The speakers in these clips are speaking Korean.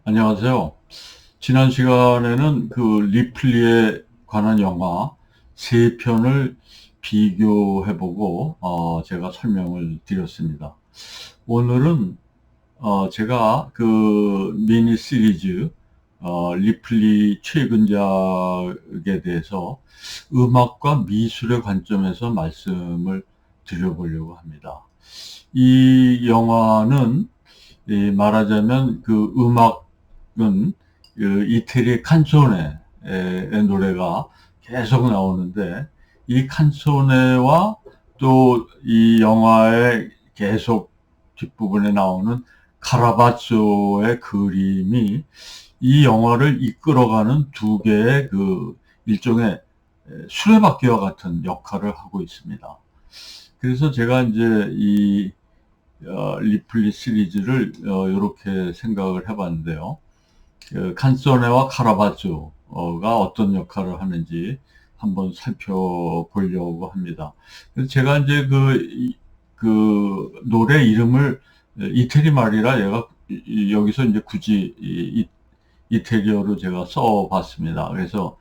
안녕하세요. 지난 시간에는 그 리플리에 관한 영화 세 편을 비교해보고 제가 설명을 드렸습니다. 오늘은 제가 그 미니 시리즈 리플리 최근작에 대해서 음악과 미술의 관점에서 말씀을 드려보려고 합니다. 이 영화는 말하자면 그 음악은 그 이태리 칸소네의 노래가 계속 나오는데, 이 칸소네와 또 이 영화의 계속 뒷부분에 나오는 카라바조의 그림이 이 영화를 이끌어가는 두 개의 그 일종의 수레바퀴와 같은 역할을 하고 있습니다. 그래서 제가 이제 이 리플리 시리즈를 이렇게 생각을 해봤는데요. 그 칸소네와 카라바조가 어떤 역할을 하는지 한번 살펴보려고 합니다. 그래서 제가 이제 그 노래 이름을 이태리 말이라 얘가 여기서 이제 굳이 이태리어로 제가 써봤습니다. 그래서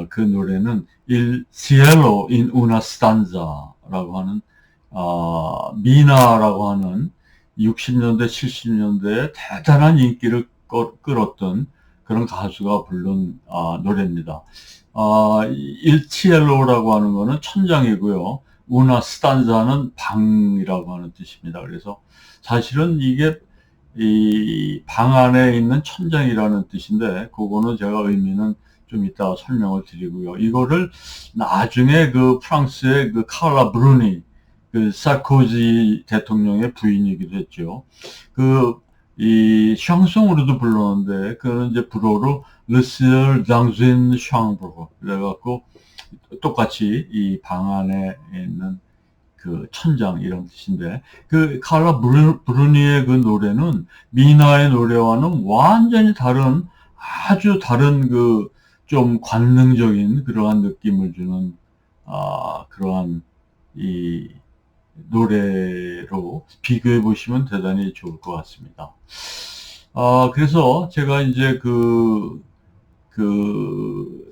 그 노래는 Il cielo in una stanza라고 하는 미나라고 하는 60년대, 70년대에 대단한 인기를 끌었던 그런 가수가 부른 노래입니다. 일치엘로라고 하는 거는 천장이고요. 우나 스탄자는 방이라고 하는 뜻입니다. 그래서 사실은 이게 이 방 안에 있는 천장이라는 뜻인데, 그거는 제가 의미는 좀 이따 설명을 드리고요. 이거를 나중에 그 프랑스의 그 카라 브루니, 그 사르코지 대통령의 부인이기도 했죠. 이 샹송으로도 불렀는데, 그는 이제 불어로 르시얼 장진 샹브르 그래갖고 똑같이 이 방 안에 있는 그 천장 이런 뜻인데, 그 칼라 브루니의 그 노래는 미나의 노래와는 완전히 다른, 아주 다른 그 좀 관능적인 그러한 느낌을 주는 그러한 이 노래로 비교해 보시면 대단히 좋을 것 같습니다. 그래서 제가 이제 그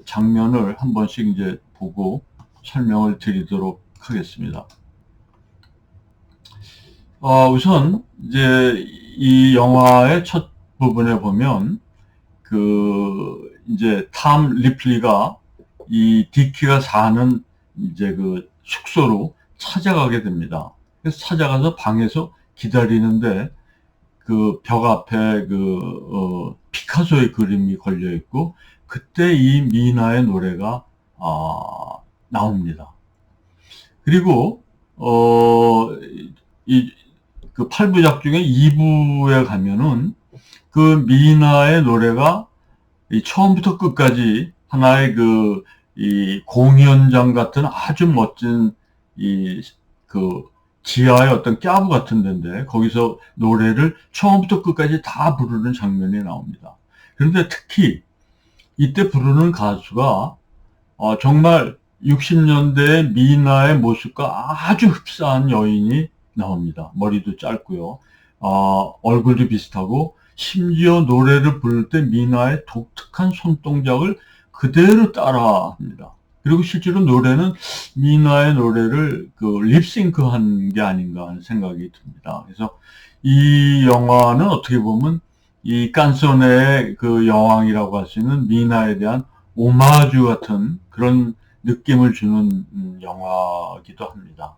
장면을 한 번씩 이제 보고 설명을 드리도록 하겠습니다. 우선 이제 이 영화의 첫 부분에 보면 이제 탐 리플리가 이 디키가 사는 이제 그 숙소로 찾아가게 됩니다. 그래서 찾아가서 방에서 기다리는데 그 벽 앞에 피카소의 그림이 걸려 있고, 그때 이 미나의 노래가 나옵니다. 그리고 이 그 8부작 중에 2부에 가면은 그 미나의 노래가 이 처음부터 끝까지 하나의 이 공연장 같은 아주 멋진 그 지하의 어떤 꺄브 같은 데인데, 거기서 노래를 처음부터 끝까지 다 부르는 장면이 나옵니다. 그런데 특히 이때 부르는 가수가 정말 60년대 미나의 모습과 아주 흡사한 여인이 나옵니다. 머리도 짧고요. 얼굴도 비슷하고, 심지어 노래를 부를 때 미나의 독특한 손동작을 그대로 따라합니다. 그리고 실제로 노래는 미나의 노래를 립싱크 한 게 아닌가 하는 생각이 듭니다. 그래서 이 영화는 어떻게 보면 이 깐소네의 그 여왕이라고 할 수 있는 미나에 대한 오마주 같은 그런 느낌을 주는 영화이기도 합니다.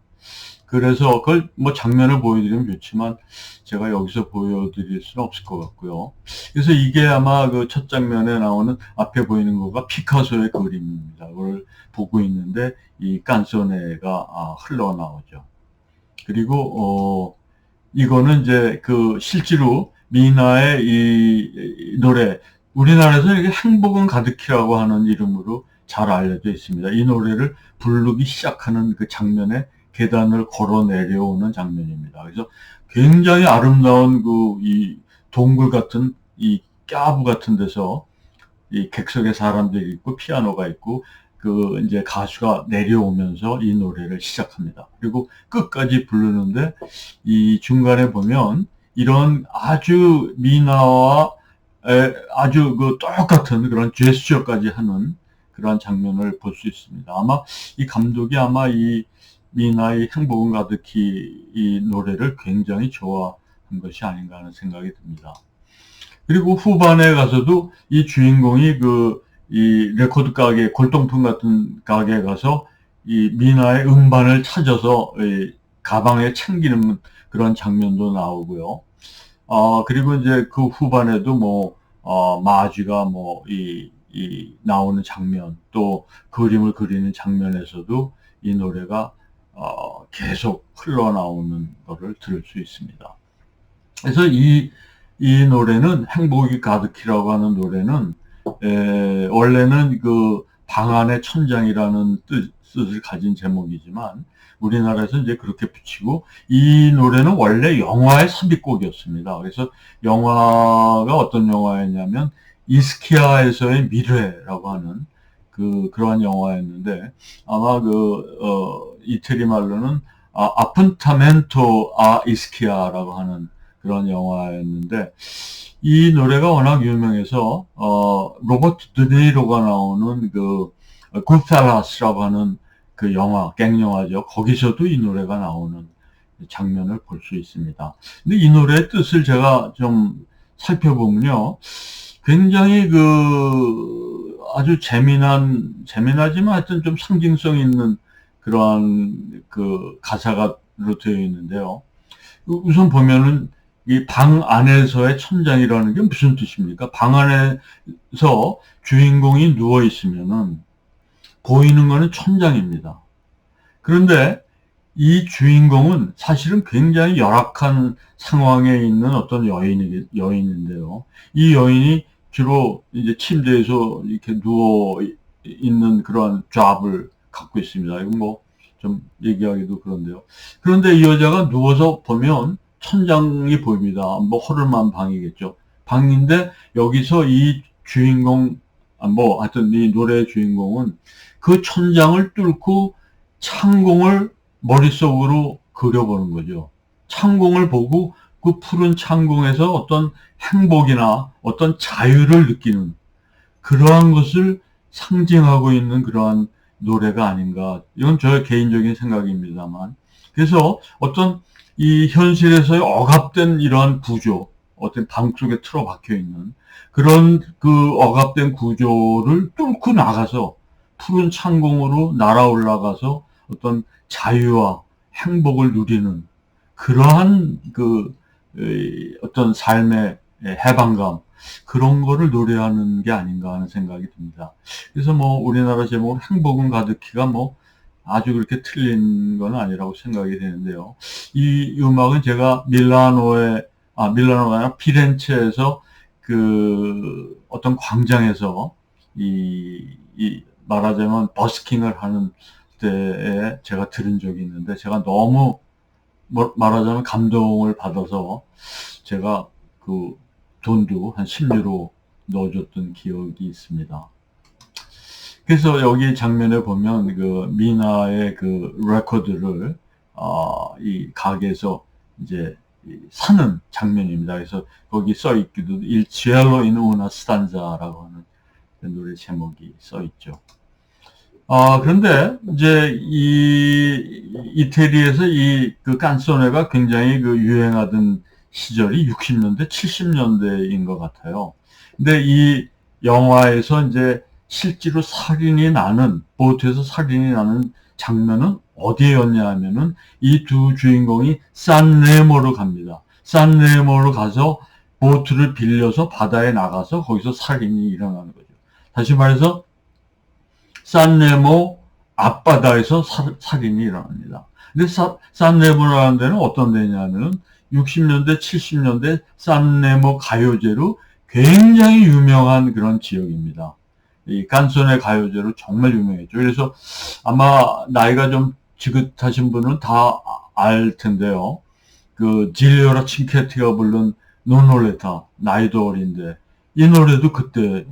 그래서 그걸 뭐 장면을 보여드리면 좋지만 제가 여기서 보여드릴 수는 없을 것 같고요. 그래서 이게 아마 그 첫 장면에 나오는 앞에 보이는 거가 피카소의 그림입니다. 그걸 보고 있는데 이 깐소네가 흘러나오죠. 그리고 이거는 이제 그 실제로 미나의 이 노래, 우리나라에서 이게 행복은 가득히라고 하는 이름으로 잘 알려져 있습니다. 이 노래를 부르기 시작하는 그 장면에 계단을 걸어 내려오는 장면입니다. 그래서 굉장히 아름다운 이 동굴 같은 이 꺄브 같은 데서 이 객석에 사람들이 있고 피아노가 있고 이제 가수가 내려오면서 이 노래를 시작합니다. 그리고 끝까지 부르는데 이 중간에 보면 이런 아주 미나와 아주 그 똑같은 그런 제스처까지 하는 그러한 장면을 볼 수 있습니다. 아마 이 감독이 아마 이 미나의 행복은 가득히 이 노래를 굉장히 좋아한 것이 아닌가 하는 생각이 듭니다. 그리고 후반에 가서도 이 주인공이 이 레코드 가게, 골동품 같은 가게에 가서 이 미나의 음반을 찾아서 가방에 챙기는 그런 장면도 나오고요. 그리고 이제 그 후반에도 마쥐가 나오는 장면, 또 그림을 그리는 장면에서도 이 노래가, 계속 흘러나오는 거를 들을 수 있습니다. 그래서 이 노래는 행복이 가득히라고 하는 노래는, 원래는 그 방 안의 천장이라는 뜻을 가진 제목이지만, 우리나라에서 이제 그렇게 붙이고, 이 노래는 원래 영화의 삽입곡이었습니다. 그래서 영화가 어떤 영화였냐면, 이스키아에서의 미래라고 하는 그러한 영화였는데, 아마 이태리 말로는, 아푼타멘토 아 이스키아라고 하는 그런 영화였는데, 이 노래가 워낙 유명해서, 로버트 드니로가 나오는 굿펠라스라고 하는 그 영화, 갱영화죠. 거기서도 이 노래가 나오는 장면을 볼 수 있습니다. 근데 이 노래의 뜻을 제가 좀 살펴보면요. 굉장히 아주 재미나지만 하여튼 좀 상징성 있는 그러한 가사가로 되어 있는데요. 우선 보면은 이 방 안에서의 천장이라는 게 무슨 뜻입니까? 방 안에서 주인공이 누워 있으면은 보이는 거는 천장입니다. 그런데 이 주인공은 사실은 굉장히 열악한 상황에 있는 어떤 여인인데요. 이 여인이 주로 이제 침대에서 이렇게 누워 있는 그런 잡을 갖고 있습니다. 이건 좀 얘기하기도 그런데요. 그런데 이 여자가 누워서 보면 천장이 보입니다. 허름한 방이겠죠. 방인데 여기서 이 주인공, 하여튼 이 노래의 주인공은 그 천장을 뚫고 창공을 머릿속으로 그려보는 거죠. 창공을 보고 그 푸른 창공에서 어떤 행복이나 어떤 자유를 느끼는 그러한 것을 상징하고 있는 그러한 노래가 아닌가. 이건 저의 개인적인 생각입니다만. 그래서 어떤 이 현실에서의 억압된 이러한 구조, 어떤 방 속에 틀어박혀 있는 그런 억압된 구조를 뚫고 나가서 푸른 창공으로 날아 올라가서 어떤 자유와 행복을 누리는 그러한 어떤 삶의 해방감, 그런 거를 노래하는 게 아닌가 하는 생각이 듭니다. 그래서 우리나라 제목 행복은 가득히가 아주 그렇게 틀린 건 아니라고 생각이 되는데요. 이 음악은 제가 밀라노가 아니라 피렌체에서 어떤 광장에서 말하자면 버스킹을 하는 때에 제가 들은 적이 있는데, 제가 너무 말하자면 감동을 받아서 제가 돈도 한 10유로 넣어줬던 기억이 있습니다. 그래서 여기 장면에 보면 미나의 레코드를 이 가게에서 이제 사는 장면입니다. 그래서 거기 써 있기도 Il cielo in una stanza라고 하는 노래 제목이 써 있죠. 그런데 이제 이태리에서 깐소네가 굉장히 유행하던 시절이 60년대, 70년대인 것 같아요. 근데 이 영화에서 이제 실제로 보트에서 살인이 나는 장면은 어디였냐 하면은 이 두 주인공이 산레모로 갑니다. 산레모로 가서 보트를 빌려서 바다에 나가서 거기서 살인이 일어나는 거죠. 다시 말해서 산레모 앞바다에서 살인이 일어납니다. 근데 산레모라는 데는 어떤 데냐면은 60년대, 70년대 산레모 가요제로 굉장히 유명한 그런 지역입니다. 이 깐소네 가요제로 정말 유명했죠. 그래서 아마 나이가 좀 지긋하신 분은 다 알 텐데요. 질리오라 친케티가 부른 노놀레타, 나이도 어린데, 이 노래도 그때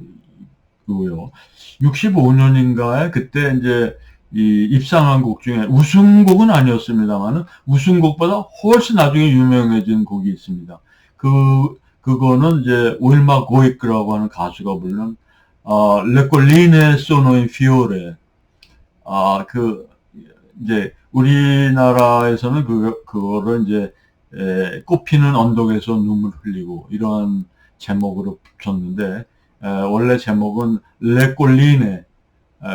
65년인가에 그때 이제 입상한 곡 중에 우승곡은 아니었습니다만은 우승곡보다 훨씬 나중에 유명해진 곡이 있습니다. 그거는 이제 윌마 고이크라고 하는 가수가 부른 Le colline sono in fiore. 이제 우리나라에서는 그거를 이제 꽃피는 언덕에서 눈물 흘리고 이런 제목으로 붙였는데 원래 제목은 Le colline,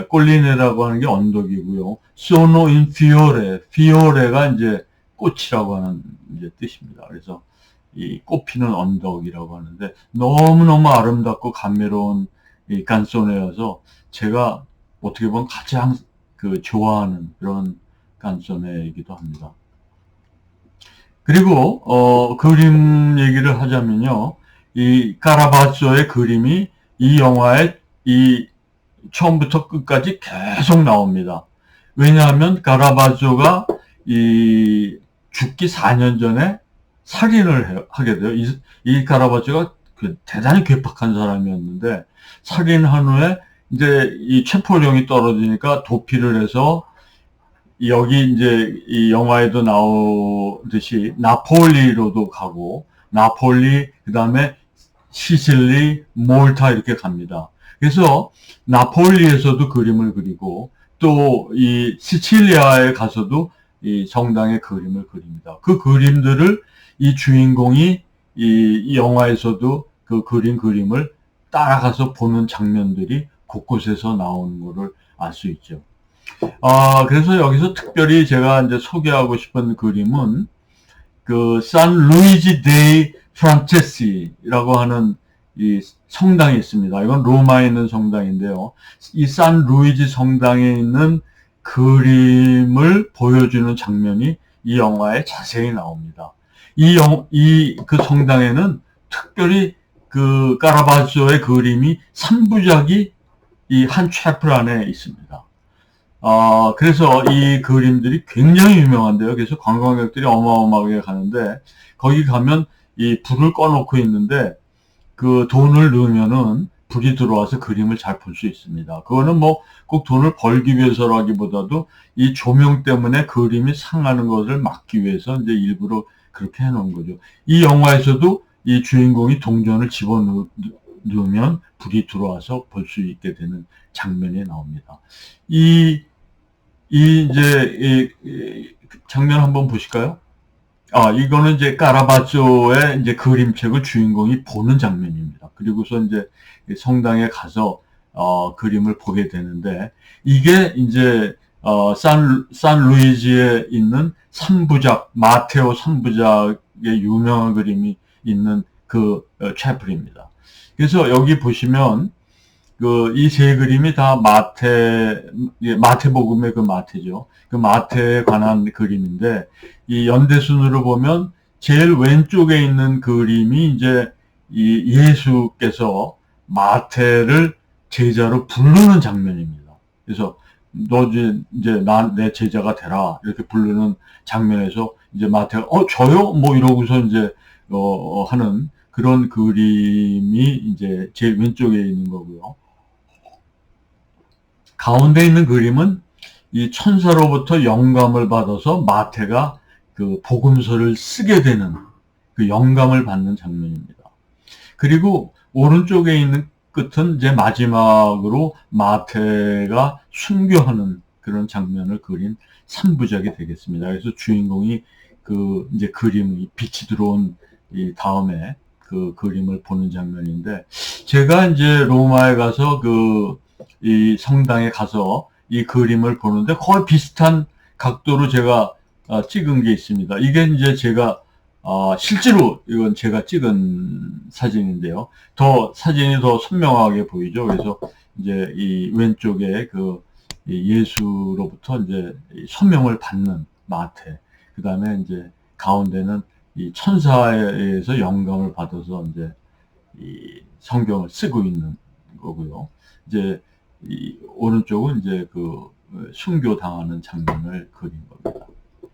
꼴리네라고 하는 게 언덕이고요. sono in fiore, fiore가 이제 꽃이라고 하는 이제 뜻입니다. 그래서 이 꽃피는 언덕이라고 하는데 너무너무 아름답고 감미로운 이 깐소네여서 제가 어떻게 보면 가장 좋아하는 그런 깐소네이기도 합니다. 그리고 그림 얘기를 하자면요. 이 카라바조의 그림이 이 영화에 이 처음부터 끝까지 계속 나옵니다. 왜냐하면 카라바조가 이 죽기 4년 전에 살인을 하게 돼요. 이 카라바조가 대단히 괴팍한 사람이었는데 살인한 후에 이제 이 체포령이 떨어지니까 도피를 해서 여기 이제 이 영화에도 나오듯이 나폴리로도 가고 나폴리 그다음에 시실리, 몰타 이렇게 갑니다. 그래서 나폴리에서도 그림을 그리고 또 이 시칠리아에 가서도 이 성당의 그림을 그립니다. 그 그림들을 이 주인공이 이 영화에서도 그 그린 그림을 따라가서 보는 장면들이 곳곳에서 나오는 것을 알 수 있죠. 그래서 여기서 특별히 제가 이제 소개하고 싶은 그림은 그 산 루이지 데이 프란체시라고 하는 이 성당이 있습니다. 이건 로마에 있는 성당인데요. 이 산 루이지 성당에 있는 그림을 보여주는 장면이 이 영화에 자세히 나옵니다. 그 성당에는 특별히 그 카라바조의 그림이 3부작이 이 한 채플 안에 있습니다. 그래서 이 그림들이 굉장히 유명한데요. 그래서 관광객들이 어마어마하게 가는데, 거기 가면 이 불을 꺼놓고 있는데, 그 돈을 넣으면은 불이 들어와서 그림을 잘 볼 수 있습니다. 그거는 뭐 꼭 돈을 벌기 위해서라기보다도 이 조명 때문에 그림이 상하는 것을 막기 위해서 이제 일부러 그렇게 해놓은 거죠. 이 영화에서도 이 주인공이 동전을 집어넣으면 불이 들어와서 볼 수 있게 되는 장면이 나옵니다. 이 장면 한번 보실까요? 이거는 이제 카라바조의 이제 그림책을 주인공이 보는 장면입니다. 그리고서 이제 성당에 가서 그림을 보게 되는데, 이게 이제 산 루이지에 있는 3부작, 마테오 3부작의 유명한 그림이 있는 그 채플입니다. 그래서 여기 보시면 이 세 그림이 다 마태복음의 그 마태죠. 그 마태에 관한 그림인데, 이 연대순으로 보면 제일 왼쪽에 있는 그림이 이제 이 예수께서 마태를 제자로 부르는 장면입니다. 그래서 너 이제 내 제자가 되라 이렇게 부르는 장면에서 이제 마태가 저요? 뭐 이러고서 이제 하는 그런 그림이 이제 제일 왼쪽에 있는 거고요. 가운데 있는 그림은 이 천사로부터 영감을 받아서 마태가 그 복음서를 쓰게 되는 그 영감을 받는 장면입니다. 그리고 오른쪽에 있는 끝은 이제 마지막으로 마태가 순교하는 그런 장면을 그린 3부작이 되겠습니다. 그래서 주인공이 이제 그림이 빛이 들어온 이 다음에 그 그림을 보는 장면인데, 제가 이제 로마에 가서 이 성당에 가서 이 그림을 보는데 거의 비슷한 각도로 제가 찍은 게 있습니다. 이게 이제 제가 실제로 이건 제가 찍은 사진인데요. 사진이 더 선명하게 보이죠. 그래서 이제 이 왼쪽에 예수로부터 이제 소명을 받는 마태, 그 다음에 이제 가운데는 이 천사에 의해서 영감을 받아서 이제 이 성경을 쓰고 있는 거고요. 이제 이 오른쪽은 이제 순교 당하는 장면을 그린 겁니다.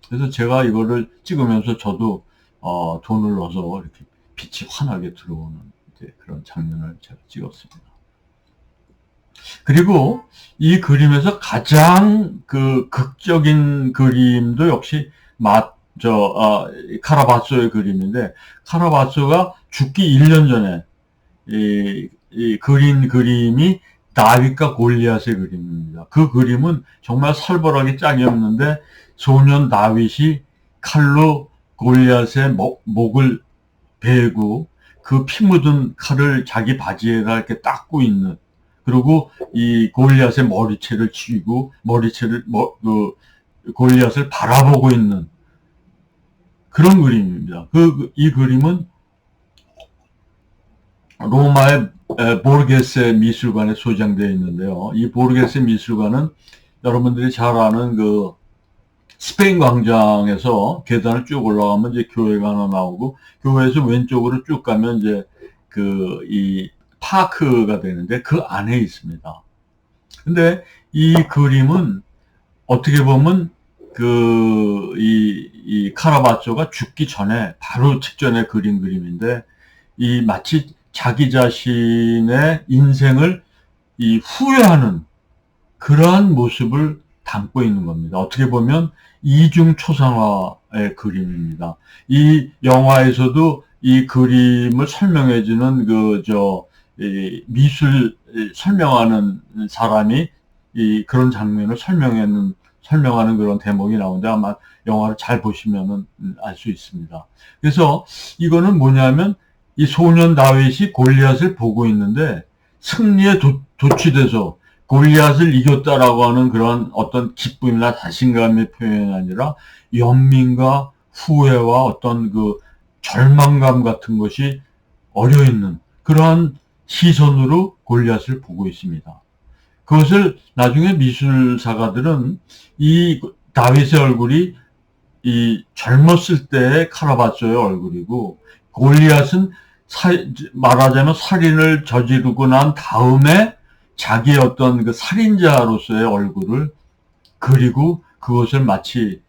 그래서 제가 이거를 찍으면서 저도 돈을 넣어서 이렇게 빛이 환하게 들어오는 이제 그런 장면을 제가 찍었습니다. 그리고 이 그림에서 가장 극적인 그림도 역시 카라바초의 그림인데, 카라바초가 죽기 1년 전에 그린 그림이 다윗과 골리앗의 그림입니다. 그 그림은 정말 살벌하게 짝이 없는데, 소년 다윗이 칼로 골리앗의 목을 베고 그 피 묻은 칼을 자기 바지에다 이렇게 닦고 있는, 그리고 이 골리앗의 머리채를 쥐고 골리앗을 바라보고 있는 그런 그림입니다. 이 그림은 로마의 보르게세 미술관에 소장되어 있는데요. 이 보르게세 미술관은 여러분들이 잘 아는 그 스페인 광장에서 계단을 쭉 올라가면 이제 교회가 하나 나오고, 교회에서 왼쪽으로 쭉 가면 이제 이 파크가 되는데 그 안에 있습니다. 근데 이 그림은 어떻게 보면 이 카라바초가 죽기 전에 바로 직전에 그린 그림인데, 이 마치 자기 자신의 인생을 후회하는 그러한 모습을 담고 있는 겁니다. 어떻게 보면 이중 초상화의 그림입니다. 이 영화에서도 이 그림을 설명해주는 미술 설명하는 사람이 그런 장면을 설명하는 그런 대목이 나오는데, 아마 영화를 잘 보시면은 알 수 있습니다. 그래서 이거는 뭐냐면, 이 소년 다윗이 골리앗을 보고 있는데 승리에 도취돼서 골리앗을 이겼다라고 하는 그런 어떤 기쁨이나 자신감의 표현이 아니라 연민과 후회와 어떤 그 절망감 같은 것이 어려있는 그러한 시선으로 골리앗을 보고 있습니다. 그것을 나중에 미술사가들은 이 다윗의 얼굴이 이 젊었을 때의 카라바초의 얼굴이고, 골리앗은 말하자면 살인을 저지르고 난 다음에 자기의 어떤 그 살인자로서의 얼굴을 그리고 그것을 마치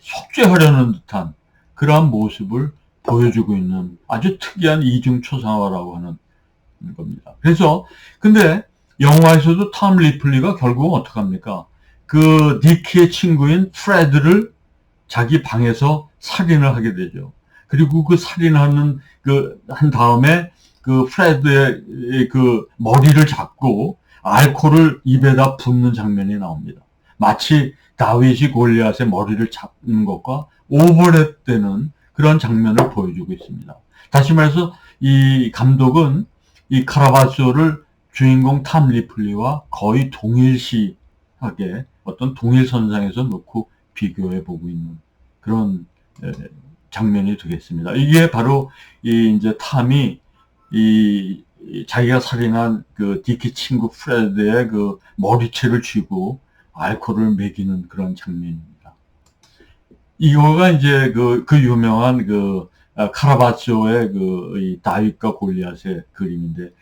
속죄하려는 듯한 그러한 모습을 보여주고 있는 아주 특이한 이중초상화라고 하는 겁니다. 그래서 근데 영화에서도 톰 리플리가 결국은 어떡합니까? 그 니키의 친구인 프레드를 자기 방에서 살인을 하게 되죠. 그리고 그 살인하는 한 다음에 그 프레드의 그 머리를 잡고 알코올을 입에다 붓는 장면이 나옵니다. 마치 다윗이 골리앗의 머리를 잡는 것과 오버랩되는 그런 장면을 보여주고 있습니다. 다시 말해서 이 감독은 이 카라바초를 주인공 탐 리플리와 거의 동일시하게 어떤 동일선상에서 놓고 비교해 보고 있는 그런 장면이 되겠습니다. 이게 바로 이제 탐이 자기가 살인한 그 디키 친구 프레드의 그 머리채를 쥐고 알코올을 먹이는 그런 장면입니다. 이거가 이제 그 유명한 카라바초의 이 다윗과 골리앗의 그림인데,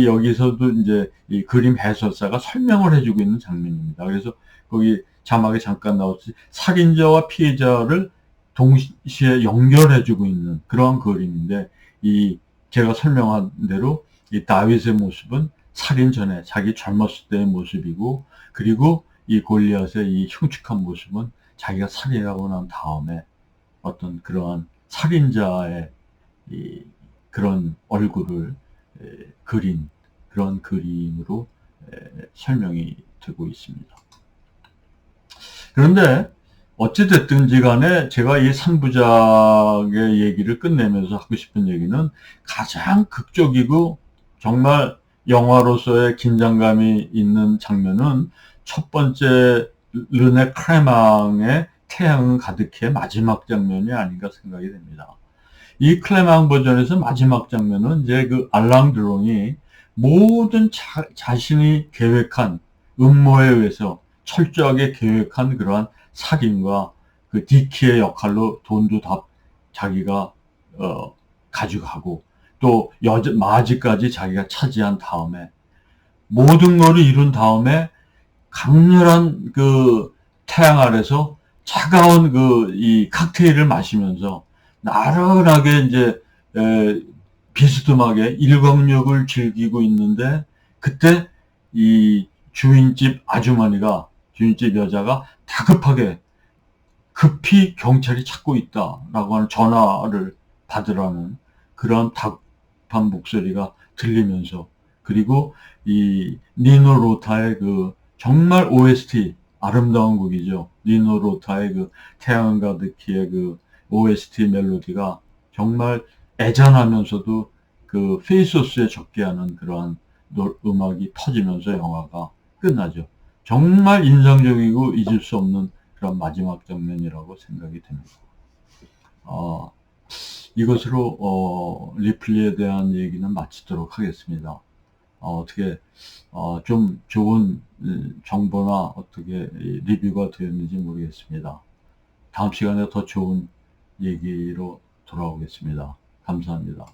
여기서도 이제 이 그림 해설사가 설명을 해주고 있는 장면입니다. 그래서 거기 자막에 잠깐 나왔지, 살인자와 피해자를 동시에 연결해주고 있는 그러한 그림인데, 제가 설명한 대로 이 다윗의 모습은 살인 전에 자기 젊었을 때의 모습이고, 그리고 이 골리앗의 이 흉측한 모습은 자기가 살인하고 난 다음에 어떤 그러한 살인자의 그런 얼굴을 그린 그런 그림으로 설명이 되고 있습니다. 그런데 어찌됐든지 간에 제가 이 3부작의 얘기를 끝내면서 하고 싶은 얘기는, 가장 극적이고 정말 영화로서의 긴장감이 있는 장면은 첫 번째 르네 크레망의 태양은 가득해 마지막 장면이 아닌가 생각이 됩니다. 이 클레망 버전에서 마지막 장면은 이제 그 알랑 드롱이 모든 자신이 계획한 음모에 의해서 철저하게 계획한 그러한 살인과 그 디키의 역할로 돈도 다 자기가 가져가고, 또 마지까지 자기가 차지한 다음에 모든 것을 이룬 다음에 강렬한 그 태양 아래서 차가운 이 칵테일을 마시면서 나른하게 이제 비스듬하게 일광욕을 즐기고 있는데, 그때 이 주인집 여자가 다급하게 급히 경찰이 찾고 있다라고 하는 전화를 받으라는 그런 답한 목소리가 들리면서, 그리고 이 니노 로타의 그 정말 OST, 아름다운 곡이죠. 니노 로타의 그 태양 가득히의 그 OST 멜로디가 정말 애잔하면서도 그 페이소스에 적게 하는 그러한 음악이 터지면서 영화가 끝나죠. 정말 인상적이고 잊을 수 없는 그런 마지막 장면이라고 생각이 됩니다. 이것으로 리플리에 대한 얘기는 마치도록 하겠습니다. 어떻게 좀 좋은 정보나 어떻게 리뷰가 되었는지 모르겠습니다. 다음 시간에 더 좋은 얘기로 돌아오겠습니다. 감사합니다.